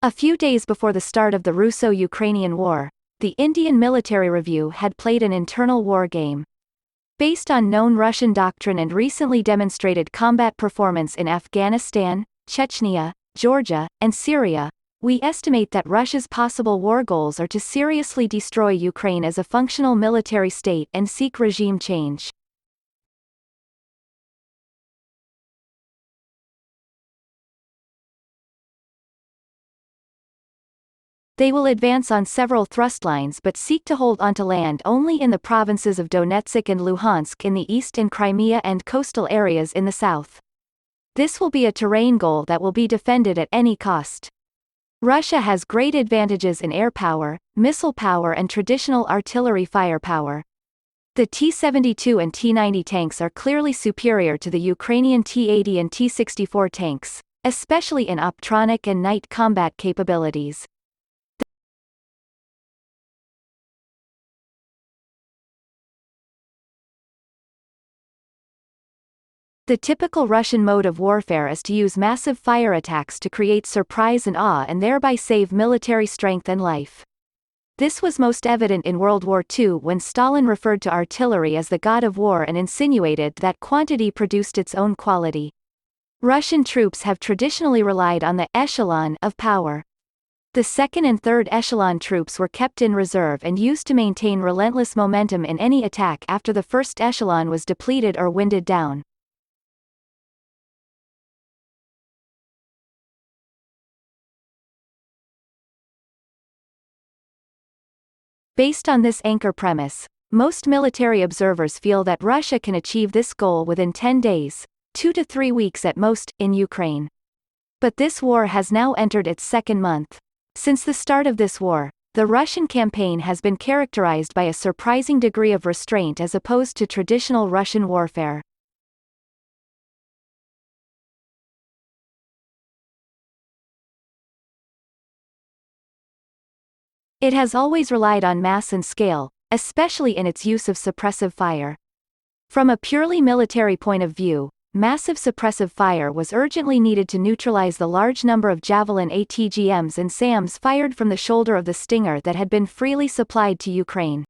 A few days before the start of the Russo-Ukrainian War, the Indian Military Review had played an internal war game. Based on known Russian doctrine and recently demonstrated combat performance in Afghanistan, Chechnya, Georgia, and Syria, we estimate that Russia's possible war goals are to seriously destroy Ukraine as a functional military state and seek regime change. They will advance on several thrust lines but seek to hold onto land only in the provinces of Donetsk and Luhansk in the east and Crimea and coastal areas in the south. This will be a terrain goal that will be defended at any cost. Russia has great advantages in air power, missile power and traditional artillery firepower. The T-72 and T-90 tanks are clearly superior to the Ukrainian T-80 and T-64 tanks, especially in optronic and night combat capabilities. The typical Russian mode of warfare is to use massive fire attacks to create surprise and awe and thereby save military strength and life. This was most evident in World War II when Stalin referred to artillery as the god of war and insinuated that quantity produced its own quality. Russian troops have traditionally relied on the echelon of power. The second and third echelon troops were kept in reserve and used to maintain relentless momentum in any attack after the first echelon was depleted or winded down. Based on this anchor premise, most military observers feel that Russia can achieve this goal within 10 days, 2 to 3 weeks at most, in Ukraine. But this war has now entered its second month. Since the start of this war, the Russian campaign has been characterized by a surprising degree of restraint as opposed to traditional Russian warfare. It has always relied on mass and scale, especially in its use of suppressive fire. From a purely military point of view, massive suppressive fire was urgently needed to neutralize the large number of Javelin ATGMs and SAMs fired from the shoulder of the Stinger that had been freely supplied to Ukraine.